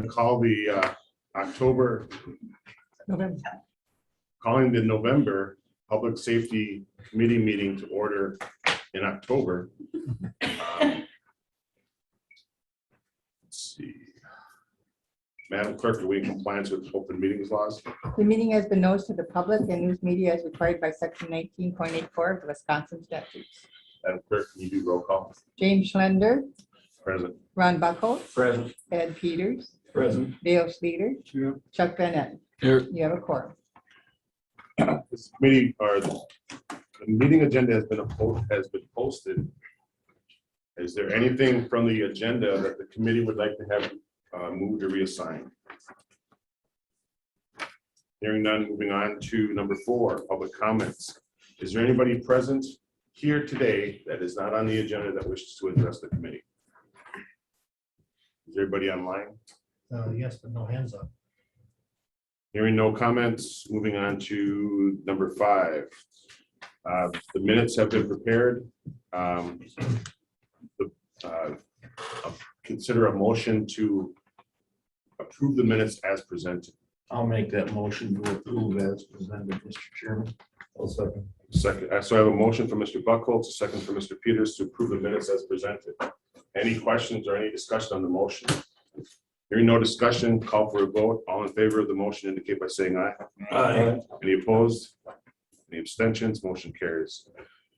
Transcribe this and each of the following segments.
call the calling the November Public Safety Committee meeting to order in October. Let's see. Madam Clerk, are we in compliance with open meetings laws? The meeting has been noticed to the public and news media as required by section 19.84 of the Wisconsin statutes. Madam Clerk, can you do roll call? James Schlender, Present. Ron Buckholz, Present. Ed Peters, Present. Dale Schluter, Here. Chuck Van Etten. Here. You have a quorum. This committee or the meeting agenda has been posted. Is there anything from the agenda that the committee would like to have moved or reassigned? Hearing none, moving on to number 4, public comments. Is there anybody present here today that is not on the agenda that wishes to address the committee? Is everybody online? Yes, but no hands up. Hearing no comments, moving on to number 5. The minutes have been prepared. Consider a motion to approve the minutes as presented. I'll make that motion to approve as presented, Mr. Chairman. I'll second. Second, so I have a motion from Mr. Buckholz, a second from Mr. Peters to approve the minutes as presented. Any questions or any discussion on the motion? Hearing no discussion, call for a vote. All in favor of the motion indicate by saying aye. Aye. Any opposed? Any abstentions? Motion carries.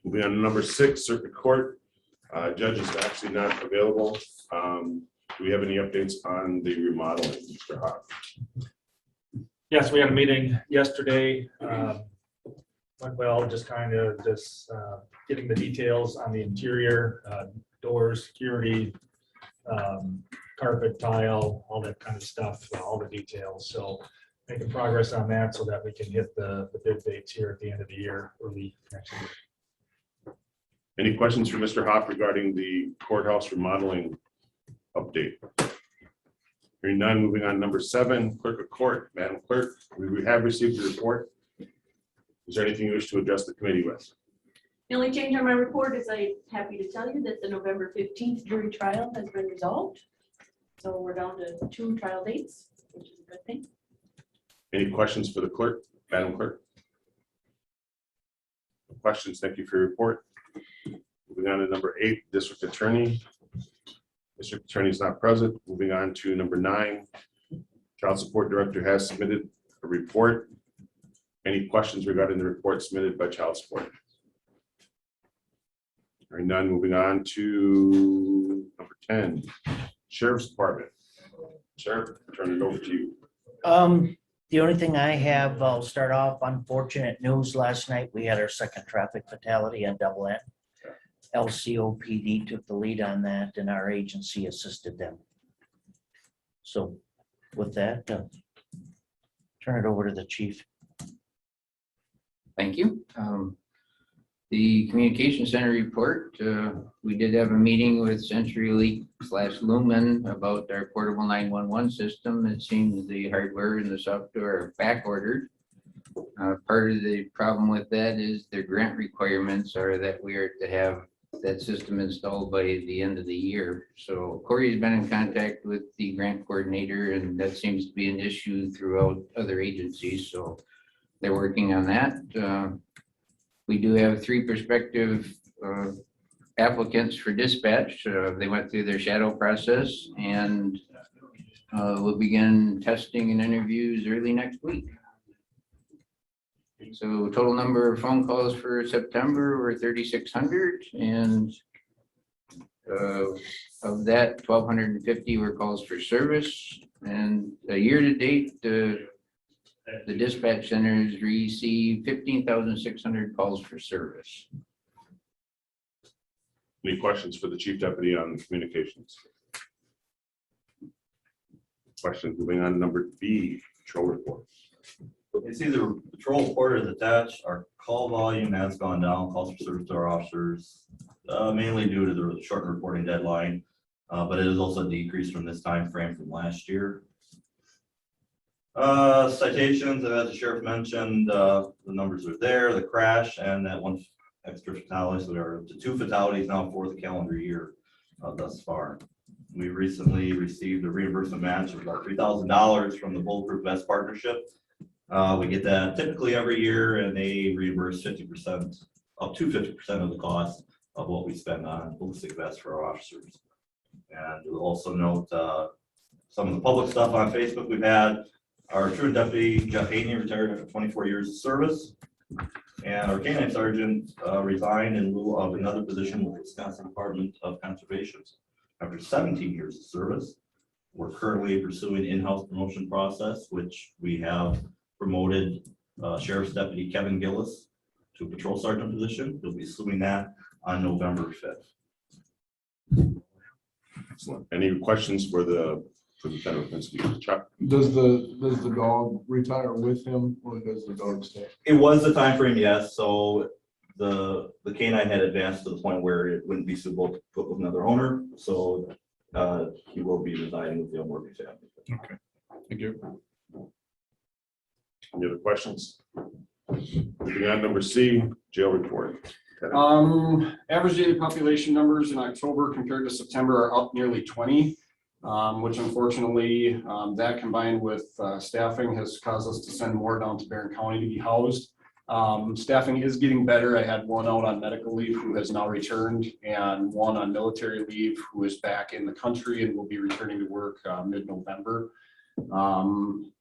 Moving on to number 6, Circuit Court. Judge is actually not available. Do we have any updates on the remodeling, Mr. Hoff? Yes, we had a meeting yesterday. Went well, just kind of getting the details on the interior, doors, security, carpet, tile, all that kind of stuff, all the details. So making progress on that so that we can hit the bid dates here at the end of the year, early next year. Any questions for Mr. Hoff regarding the courthouse remodeling update? Hearing none, moving on to number 7, Clerk of Court. Madam Clerk, we have received the report. Is there anything you wish to address the committee with? The only change on my report is I'm happy to tell you that the November 15th jury trial has been resolved. So we're down to 2 trial dates, which is a good thing. Any questions for the clerk, Madam Clerk? No questions. Thank you for your report. Moving on to number 8, District Attorney. District Attorney is not present. Moving on to number 9, Child Support Director has submitted a report. Any questions regarding the report submitted by Child Support? Hearing none, moving on to number 10, Sheriff's Department. Sheriff, turn it over to you. The only thing I have, I'll start off, unfortunate news. Last night, we had our second traffic fatality on Double N. LCOPD took the lead on that and our agency assisted them. So with that, turn it over to the chief. Thank you. The communication center report, we did have a meeting with CenturyLink / Lumen about our portable 911 system. It seems the hardware and the software are back ordered. Part of the problem with that is the grant requirements are that we are to have that system installed by the end of the year. So Corey has been in contact with the grant coordinator, and that seems to be an issue throughout other agencies. So they're working on that. We do have 3 prospective applicants for dispatch. They went through their shadow process, and we'll begin testing and interviews early next week. So total number of phone calls for September were 3,600, and of that 1,250 were calls for service. And year to date, the dispatch centers received 15,600 calls for service. Any questions for the Chief Deputy on communications? Questions. Moving on to number B, patrol report. You see the patrol report is attached. Our call volume has gone down, calls for service to our officers, mainly due to the shortened reporting deadline, but it is also a decrease from this time frame from last year. Citations, as the sheriff mentioned, the numbers are there, the crash and that 1 extra fatality. So there are 2 fatalities now for the calendar year thus far. We recently received a reimbursement match of about $3,000 from the Bulletproof Vest Partnership. We get that typically every year, and they reimburse 50%, up to 50% of the cost of what we spend on ballistic vests for our officers. And we'll also note some of the public stuff on Facebook we've had. Our truant deputy, Jeff Haney, retired after 24 years of service. And our canine sergeant resigned in lieu of another position with the Wisconsin Department of Conservation. After 17 years of service, we're currently pursuing in-house promotion process, which we have promoted Sheriff's Deputy Kevin Gillis to a patrol sergeant position. He'll be assuming that on November 5th. Excellent. Any questions for the Lieutenant Lipinski? Chuck? Does the dog retire with him or does the dog stay? It was the time frame, yes. So the canine had advanced to the point where it wouldn't be suitable to put with another owner. So he will be residing with the Elmore family. Okay, thank you. Any other questions? Moving on, number C, jail report. Average daily population numbers in October compared to September are up nearly 20, which unfortunately, that combined with staffing has caused us to send more down to Barron County to be housed. Staffing is getting better. I had one out on medical leave who has now returned, and one on military leave who is back in the country and will be returning to work mid-November.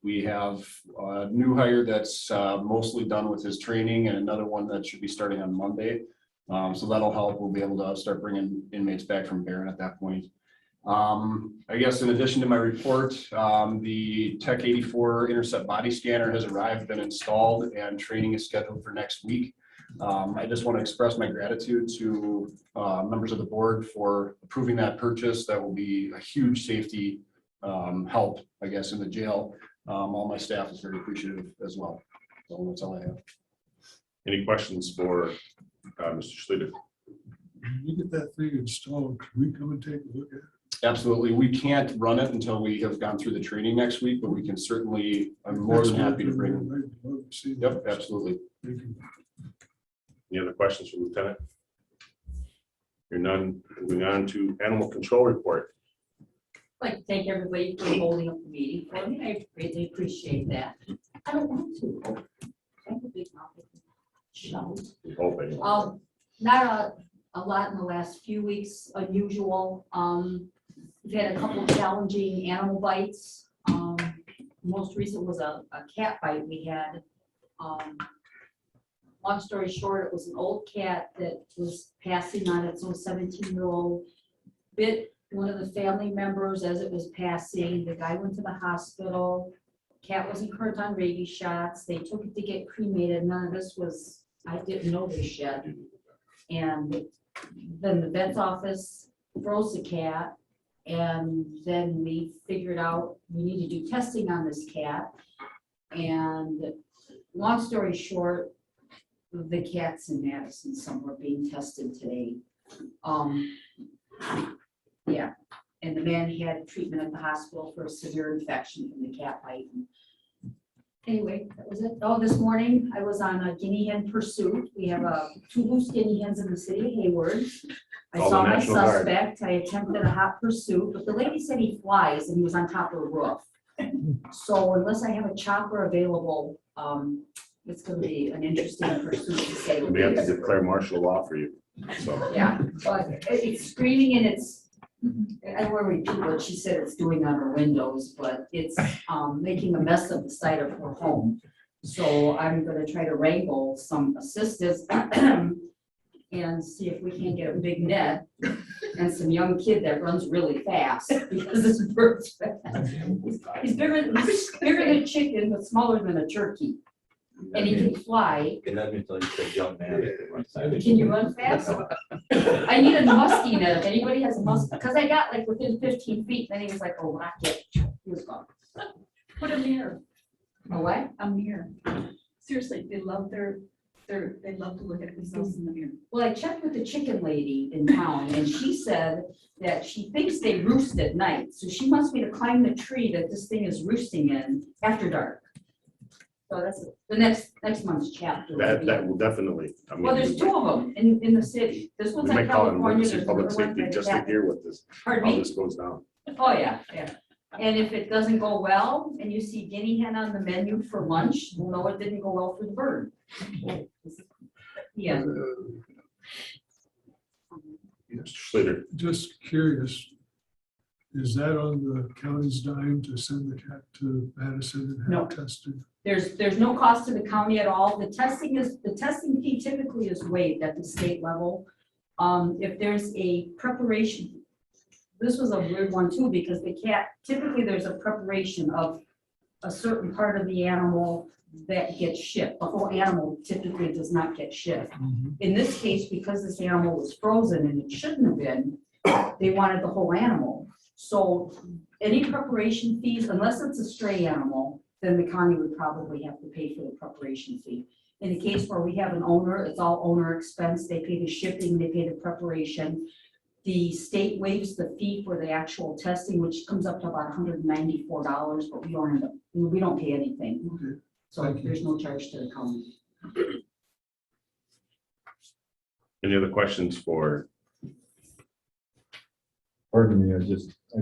We have a new hire that's mostly done with his training, and another one that should be starting on Monday. So that'll help. We'll be able to start bringing inmates back from Barron at that point. I guess in addition to my report, the Tech 84 Intercept body scanner has arrived, been installed, and training is scheduled for next week. I just want to express my gratitude to members of the board for approving that purchase. That will be a huge safety help, I guess, in the jail. All my staff is very appreciative as well. So that's all I have. Any questions for Mr. Schluter? When you get that thing installed, can we come and take a look at it? Absolutely. We can't run it until we have gone through the training next week, but we can certainly, I'm more than happy to bring. I'd love to see that. Yep, absolutely. Thank you. Any other questions for Lieutenant? Hearing none, moving on to animal control report. I'd like to thank everybody for holding up the meeting for me. I greatly appreciate that. I don't want to. I have a big mouth. Shout. We hope anyway. Not a lot in the last few weeks, unusual. We've had a couple of challenging animal bites. Most recent was a cat bite we had. Long story short, it was an old cat that was passing on its own 17-year-old. Bit one of the family members as it was passing. The guy went to the hospital. Cat wasn't current on rabies shots. They took it to get cremated. None of this was, I didn't know this yet. And then the vet's office froze the cat. And then we figured out we need to do testing on this cat. And long story short, the cat's in Madison somewhere being tested today. Yeah, and the man had treatment at the hospital for a severe infection from the cat bite. Anyway, that was it. Oh, this morning I was on a guinea hen pursuit. We have 2 loose guinea hens in the city of Hayward. I Call saw the my National Guard. suspect. I attempted a hot pursuit, but the lady said he flies and he was on top of the roof. So unless I have a chopper available, it's going to be an interesting pursuit to say the We have to least. declare martial law for you. So Yeah, but it's screaming and it's, I don't want to repeat what she said it's doing on her windows, but it's making a mess of the side of her home. So I'm going to try to wrangle some assistants and see if we can get a big net and some young kid that runs really fast because this bird's fast. He's bigger than a chicken, but smaller than a turkey. And he can fly. And that means you said young man. Can you run fast? I need a muskie net. If anybody has a muskie, because I got like within 15 feet, then he was like, oh, rocket. He was gone. Put him here. Oh, what? I'm here. Seriously, they love they love to look at themselves in the mirror. Well, I checked with the chicken lady in town and she said that she thinks they roost at night. So she wants me to climb the tree that this thing is roosting in after dark. So that's the next month's chapter. that will definitely. I mean, Well, there's 2 of them in the city. This we one's may in call it California. emergency There's public another one safety that just to happened. hear what this, Pardon how me? this goes down. Oh, yeah, yeah. And if it doesn't go well and you see guinea hen on the menu for lunch, we'll know it didn't go well for the bird. Yeah. Mr. Slater, Just curious, is that on the county's dime to send the cat to Madison and No. have it tested? There's no cost to the county at all. The testing fee typically is waived at the state level. If there's a preparation, this was a weird one too, because the cat, typically there's a preparation of a certain part of the animal that gets shipped. The whole animal typically does not get shipped. In this case, because this animal was frozen and it shouldn't have been, they wanted the whole animal. So any preparation fees, unless it's a stray animal, then the county would probably have to pay for the preparation fee. In the case where we have an owner, it's all owner expense. They pay the shipping, they pay the preparation. The state waives the fee for the actual testing, which comes up to about $194, but we don't pay anything. Okay. So there's no charge to the county. any other questions for, Pardon me, I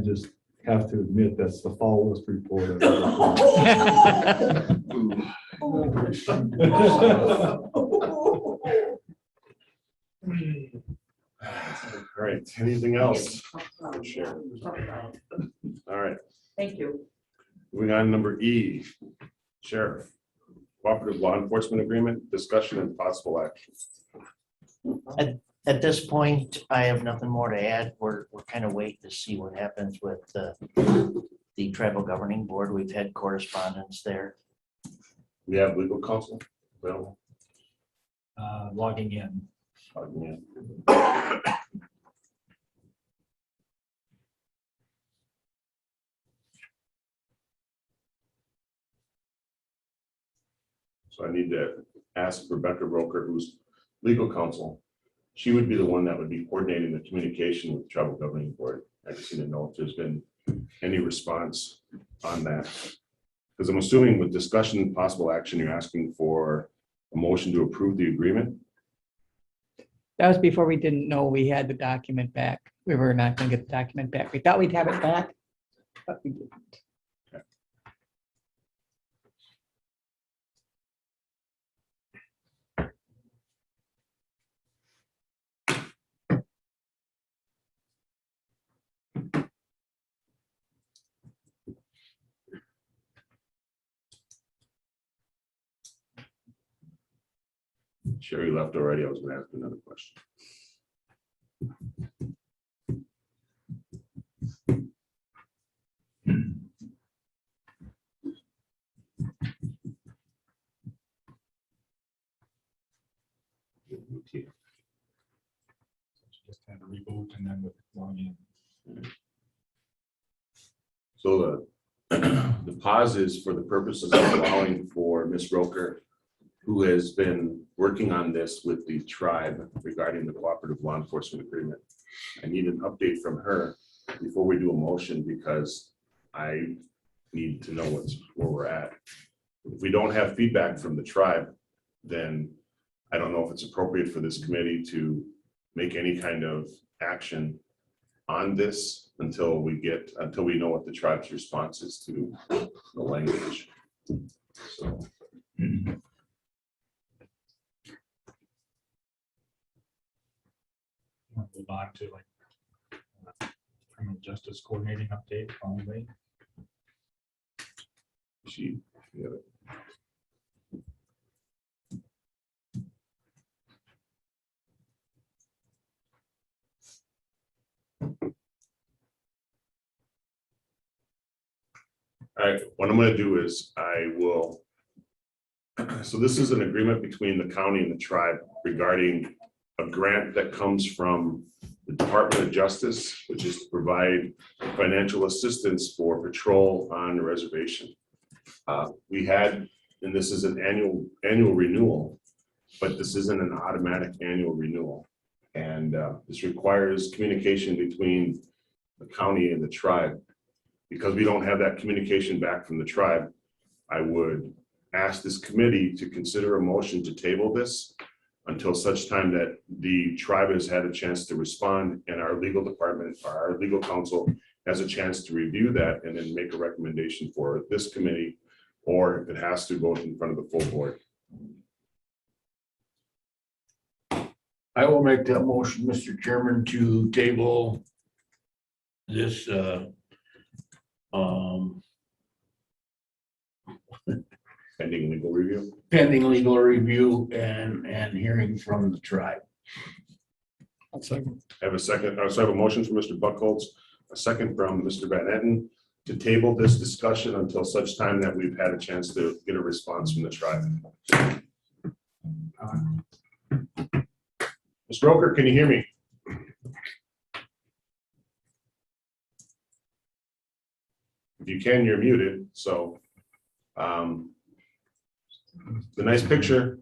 just have to admit that's the foulest report. I've ever seen. all right, anything else? Sure. All right, Thank you. moving on, number E, Sheriff. Cooperative Law Enforcement Agreement, discussion and possible action. At this point, I have nothing more to add. We're kind of waiting to see what happens with the tribal governing board. We've had correspondence there. We have legal counsel available. Logging in. Yeah. So I need to ask Rebecca Roker, who's legal counsel. She would be the one that would be coordinating the communication with the tribal governing board. I just need to know if there's been any response on that. Because I'm assuming with discussion and possible action, you're asking for a motion to approve the agreement. That was before we didn't know we had the document back. We were not gonna get the document back. We thought we'd have it back, but we didn't. Sherry left already. I was going to ask another question. Just had to reboot and then log in. So the pause is for the purposes of allowing for Ms. Roker, who has been working on this with the tribe regarding the cooperative law enforcement agreement. I need an update from her before we do a motion because I need to know where we're at. If we don't have feedback from the tribe, then I don't know if it's appropriate for this committee to make any kind of action on this until we know what the tribe's response is to the language. So. Move on to criminal justice coordinating update probably. Yeah. All right, what I'm going to do is I will. So this is an agreement between the county and the tribe regarding a grant that comes from the Department of Justice, which is to provide financial assistance for patrol on the reservation. We had, and this is an annual renewal, but this isn't an automatic annual renewal. And this requires communication between the county and the tribe. Because we don't have that communication back from the tribe, I would ask this committee to consider a motion to table this until such time that the tribe has had a chance to respond and our legal department or our legal counsel has a chance to review that and then make a recommendation for this committee, or it has to go in front of the full board. I will make that motion, Mr. Chairman, to table this, Pending legal review. pending legal review and hearing from the tribe. Second. I have a second, so I have a motion from Mr. Buckholz, a second from Mr. Van Etten to table this discussion until such time that we've had a chance to get a response from the tribe. Mr. Roker, can you hear me? If you can, you're muted, so. The nice picture.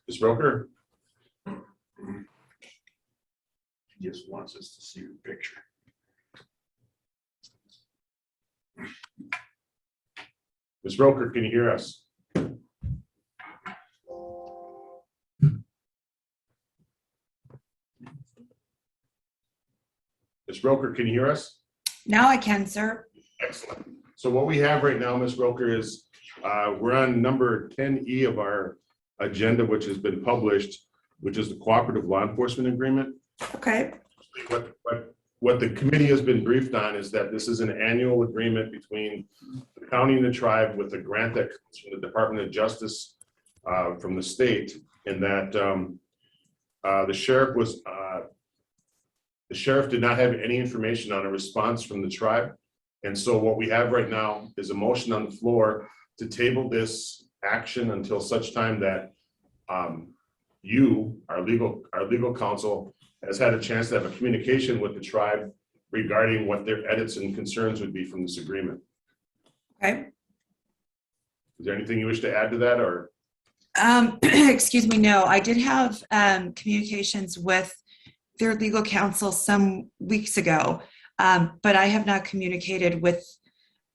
Ms. Roker? He just wants us to see the picture. Ms. Roker, can you hear us? Ms. Roker, can you hear us? Now I can, sir. Excellent. So what we have right now, Ms. Roker, is we're on number 10E of our agenda, which has been published, which is the Cooperative Law Enforcement Agreement. Okay. What the committee has been briefed on is that this is an annual agreement between the county and the tribe with a grant that comes from the Department of Justice from the state, and that the sheriff did not have any information on a response from the tribe. And so what we have right now is a motion on the floor to table this action until such time that you, our legal counsel, has had a chance to have a communication with the tribe regarding what their edits and concerns would be from this agreement. Okay. Is there anything you wish to add to that, or? Excuse me, no, I did have communications with their legal counsel some weeks ago, but I have not communicated with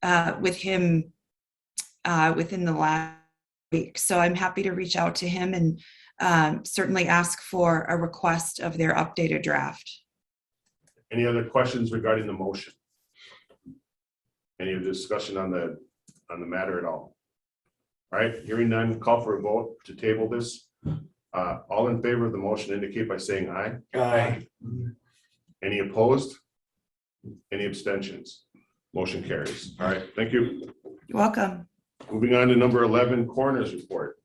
him within the last week. So I'm happy to reach out to him and certainly ask for a request of their updated draft. Any other questions regarding the motion? Any other discussion on the matter at all? All right, hearing none, call for a vote to table this. All in favor of the motion indicate by saying aye. Aye. Any opposed? Any abstentions? Motion carries. All right, thank you. You're welcome. Moving on to number 11, coroner's report.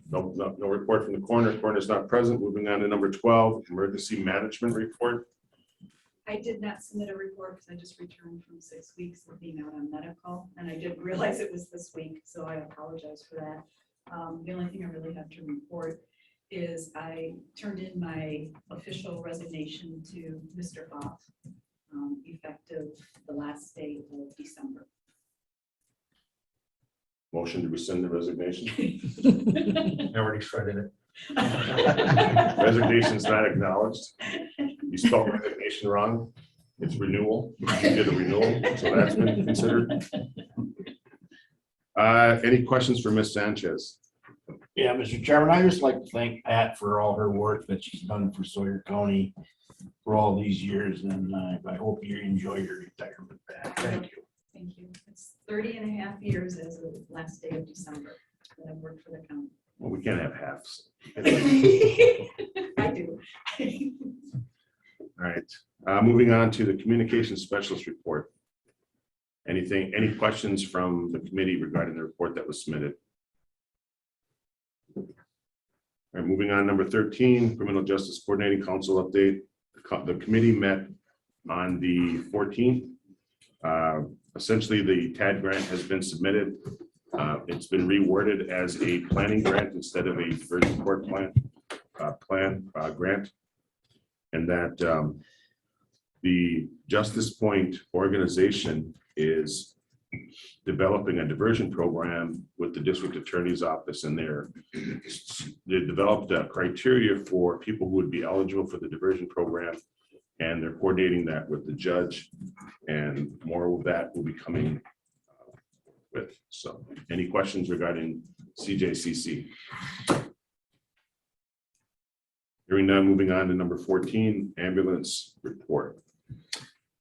No report from the coroner. Coroner's not present. Moving on to number 12, emergency management report. I did not submit a report because I just returned from 6 weeks of being out on medical, and I didn't realize it was this week, so I apologize for that. The only thing I really have to report is I turned in my official resignation to Mr. Hoff, effective the last day of December. Motion to rescind the resignation. I already shredded it. Resignation is not acknowledged. You spelled resignation wrong. It's renewal. You did a renewal, so that's been considered. Any questions for Ms. Sanchez? Yeah, Mr. Chairman, I just like to thank Pat for all her work that she's done for Sawyer County for all these years, and I hope you enjoy your retirement, Pat. Thank you. Thank you. It's 30.5 years as of last day of December that I've worked for the county. Well, we can't have halves. I do. All right, moving on to the communications specialist report. Any questions from the committee regarding the report that was submitted? All right, moving on, number 13, Criminal Justice Coordinating Council update. The committee met on the 14th. Essentially, the TAD grant has been submitted. It's been reworded as a planning grant instead of a diversion support grant, and that the Justice Point organization is developing a diversion program with the district attorney's office, and they developed a criteria for people who would be eligible for the diversion program, and they're coordinating that with the judge, and more of that will be coming with. So any questions regarding CJCC? Hearing none, moving on to number 14, ambulance report.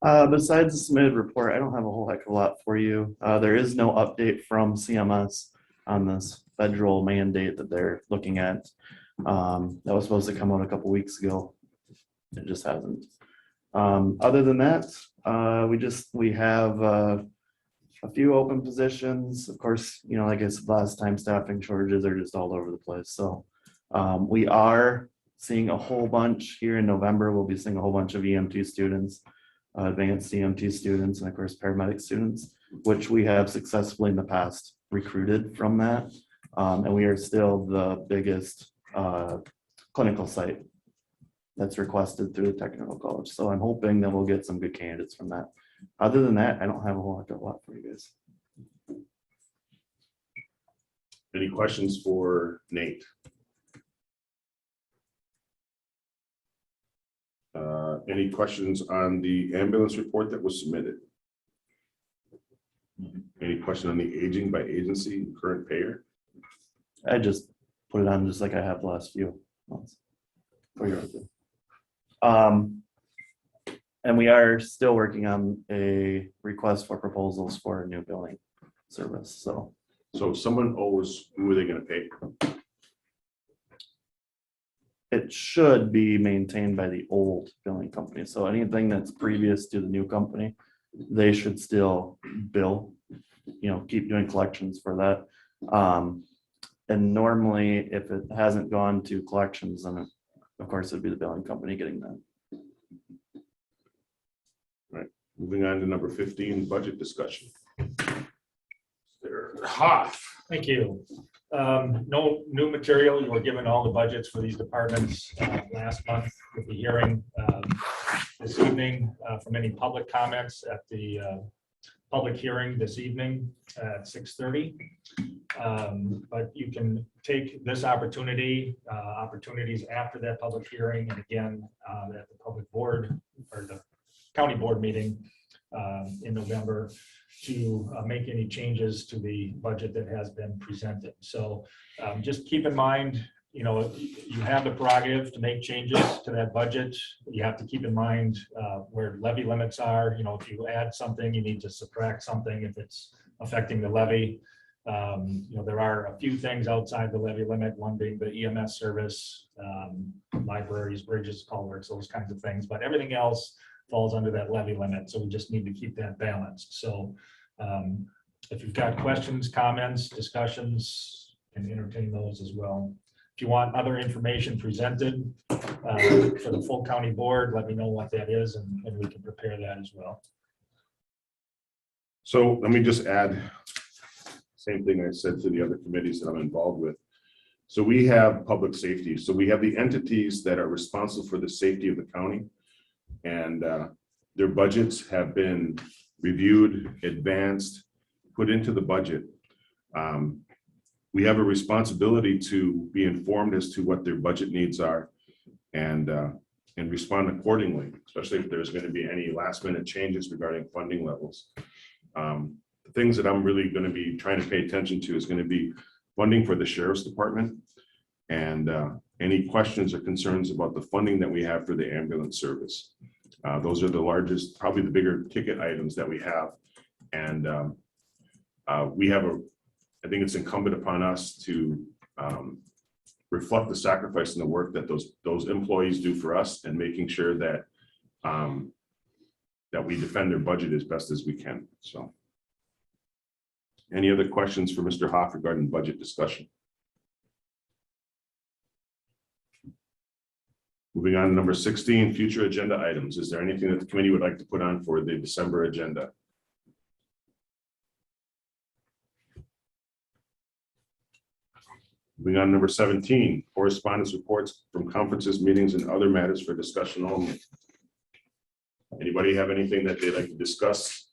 Besides the submitted report, I don't have a whole heck of a lot for you. There is no update from CMS on this federal mandate that they're looking at. That was supposed to come out a couple weeks ago. It just hasn't. Other than that, we have a few open positions. Of course, you know, like I said last time, staffing shortages are just all over the place. So we are seeing a whole bunch here in November. We'll be seeing a whole bunch of EMT students, advanced EMT students, and of course paramedic students, which we have successfully in the past recruited from that. And we are still the biggest clinical site that's requested through the technical college. So I'm hoping that we'll get some good candidates from that. Other than that, I don't have a whole lot for you guys. Any questions for Nate? Any questions on the ambulance report that was submitted? Any question on the aging by agency current payer? I just put it on just like I have the last few months. For your review. And we are still working on a request for proposals for a new billing service. So if someone owes, who are they going to pay? it should be maintained by the old billing company. So anything that's previous to the new company, they should still bill, you know, keep doing collections for that. And normally if it hasn't gone to collections, then of course it'd be the billing company getting that. Right, moving on to number 15, budget discussion. Hoff. Thank you. No new material. You were given all the budgets for these departments last month with the hearing this evening from any public comments at the public hearing this evening at 6:30. But you can take this opportunity, opportunities after that public hearing, and again at the public board or the county board meeting in November to make any changes to the budget that has been presented. So just keep in mind, you know, you have the prerogative to make changes to that budget. You have to keep in mind where levy limits are. You know, if you add something, you need to subtract something if it's affecting the levy. You know, there are a few things outside the levy limit, one being the EMS service, libraries, bridges, culverts, those kinds of things, but everything else falls under that levy limit. So we just need to keep that balanced. So if you've got questions, comments, discussions, and entertain those as well. If you want other information presented for the full county board, let me know what that is and we can prepare that as well. So let me just add, same thing I said to the other committees that I'm involved with. So we have public safety. So we have the entities that are responsible for the safety of the county, and their budgets have been reviewed, advanced, put into the budget. We have a responsibility to be informed as to what their budget needs are and respond accordingly, especially if there's going to be any last minute changes regarding funding levels. The things that I'm really going to be trying to pay attention to is going to be funding for the sheriff's department and any questions or concerns about the funding that we have for the ambulance service. Those are the largest, probably the bigger ticket items that we have. And we have I think it's incumbent upon us to reflect the sacrifice and the work that those employees do for us, and making sure that that we defend their budget as best as we can. So any other questions for Mr. Hoff regarding budget discussion? Moving on to number 16, future agenda items. Is there anything that the committee would like to put on for the December agenda? Moving on to number 17, correspondence reports from conferences, meetings, and other matters for discussion only. Anybody have anything that they'd like to discuss?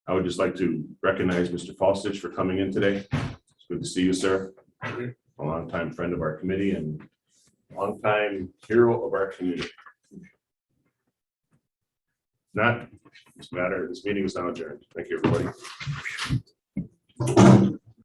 I would just like to recognize Mr. Falstich for coming in today. It's good to see you, sir. A longtime friend of our committee and longtime hero of our community. Not this matter. This meeting is now adjourned. Thank you, everybody.